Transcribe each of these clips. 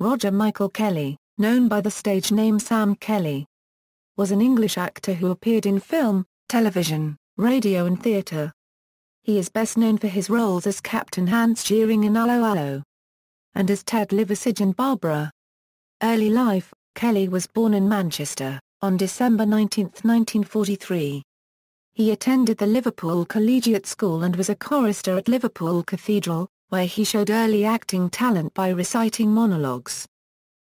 Roger Michael Kelly, known by the stage name Sam Kelly, was an English actor who appeared in film, television, radio and theatre. He is best known for his roles as Captain Hans Geering in Allo Allo and as Ted Liversidge in Barbara. Early life: Kelly was born in Manchester, on December 19, 1943. He attended the Liverpool Collegiate School and was a chorister at Liverpool Cathedral, where he showed early acting talent by reciting monologues.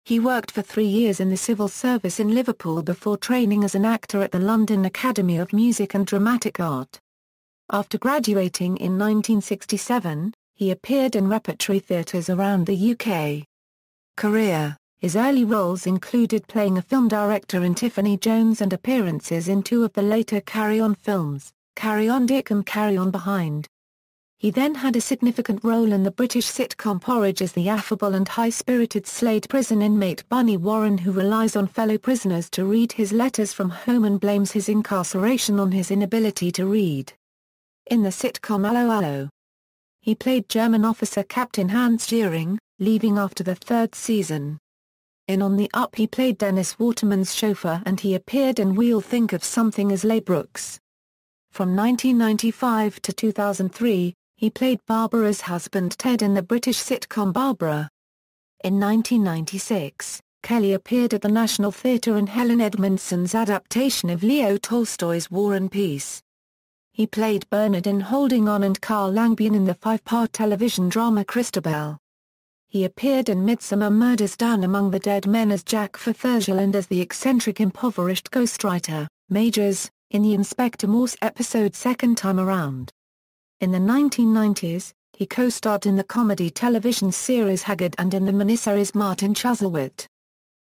He worked for 3 years in the civil service in Liverpool before training as an actor at the London Academy of Music and Dramatic Art. After graduating in 1967, he appeared in repertory theatres around the UK. Career: his early roles included playing a film director in Tiffany Jones and appearances in 2 of the later Carry On films, Carry On Dick and Carry On Behind. He then had a significant role in the British sitcom Porridge as the affable and high-spirited Slade prison inmate Bunny Warren, who relies on fellow prisoners to read his letters from home and blames his incarceration on his inability to read. In the sitcom Allo Allo, he played German officer Captain Hans Geering, leaving after the 3rd season. In On the Up he played Dennis Waterman's chauffeur, and he appeared in We'll Think of Something as Leigh Brooks. From 1995 to 2003, he played Barbara's husband Ted in the British sitcom Barbara. In 1996, Kelly appeared at the National Theatre in Helen Edmondson's adaptation of Leo Tolstoy's War and Peace. He played Bernard in Holding On and Carl Langbeian in the 5-part television drama Christabel. He appeared in Midsummer Murders Down Among the Dead Men as Jack Fothergill and as the eccentric impoverished ghostwriter, Majors, in the Inspector Morse episode Second Time Around. In the 1990s, he co-starred in the comedy television series Haggard and in the miniseries Martin Chuzzlewit.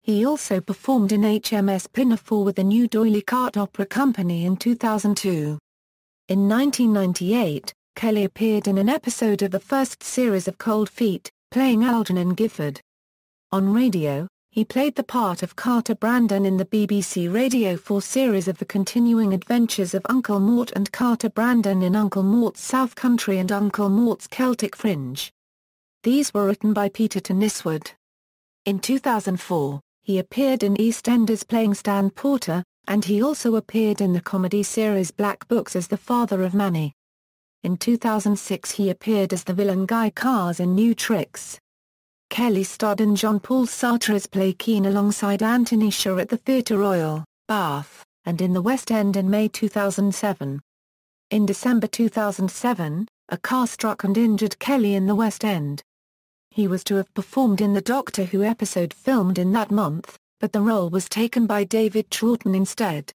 He also performed in HMS Pinafore with the New D'Oyly Carte Opera Company in 2002. In 1998, Kelly appeared in an episode of the first series of Cold Feet, playing Algernon Gifford. On radio, he played the part of Carter Brandon in the BBC Radio 4 series of The Continuing Adventures of Uncle Mort and Carter Brandon in Uncle Mort's South Country and Uncle Mort's Celtic Fringe. These were written by Peter Tenniswood. In 2004, he appeared in EastEnders playing Stan Porter, and he also appeared in the comedy series Black Books as the father of Manny. In 2006 he appeared as the villain Guy Carrs in New Tricks. Kelly starred in Jean-Paul Sartre's play Keane alongside Anthony Sher at the Theatre Royal, Bath, and in the West End in May 2007. In December 2007, a car struck and injured Kelly in the West End. He was to have performed in the Doctor Who episode filmed in that month, but the role was taken by David Troughton instead.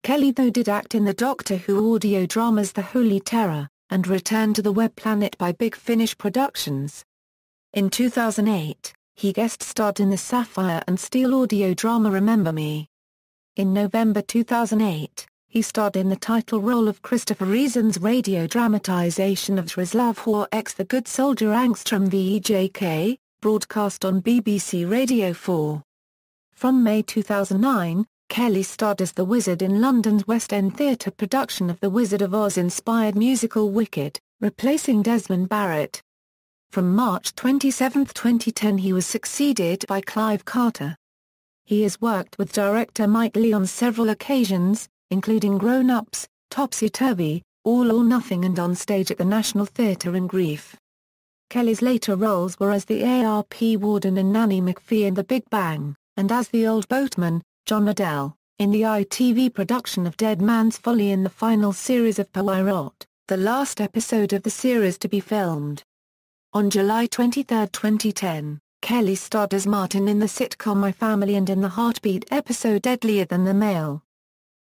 Kelly though did act in the Doctor Who audio dramas The Holy Terror, and Return to the Web Planet by Big Finish Productions. In 2008, he guest-starred in the Sapphire and Steel audio drama Remember Me. In November 2008, he starred in the title role of Christopher Reason's radio dramatization of Czesław Horek's The Good Soldier Angstrom VEJK, broadcast on BBC Radio 4. From May 2009, Kelly starred as the Wizard in London's West End Theatre production of the Wizard of Oz-inspired musical Wicked, replacing Desmond Barrett. From March 27, 2010 he was succeeded by Clive Carter. He has worked with director Mike Leigh on several occasions, including Grown Ups, Topsy Turvy, All or Nothing and on stage at the National Theatre in Grief. Kelly's later roles were as the ARP warden in Nanny McPhee and The Big Bang, and as the Old Boatman, John Adele, in the ITV production of Dead Man's Folly in the final series of Poirot, the last episode of the series to be filmed. On July 23, 2010, Kelly starred as Martin in the sitcom My Family and in the Heartbeat episode Deadlier Than the Male.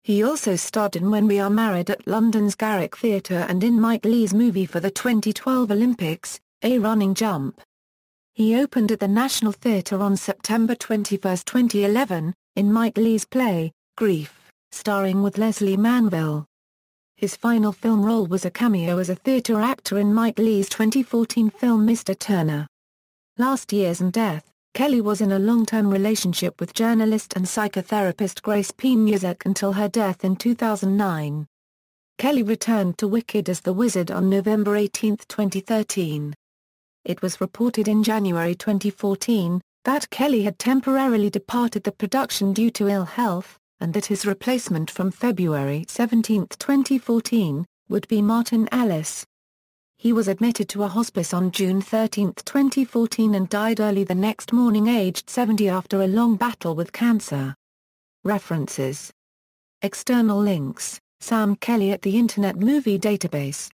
He also starred in When We Are Married at London's Garrick Theatre and in Mike Leigh's movie for the 2012 Olympics, A Running Jump. He opened at the National Theatre on September 21, 2011, in Mike Leigh's play, Grief, starring with Leslie Manville. His final film role was a cameo as a theatre actor in Mike Leigh's 2014 film Mr. Turner. Last Years and Death, Kelly was in a long-term relationship with journalist and psychotherapist Grace Piñazek until her death in 2009. Kelly returned to Wicked as the Wizard on November 18, 2013. It was reported in January 2014, that Kelly had temporarily departed the production due to ill health, and that his replacement from February 17, 2014, would be Martin Ellis. He was admitted to a hospice on June 13, 2014 and died early the next morning aged 70 after a long battle with cancer. References. External links: Sam Kelly at the Internet Movie Database.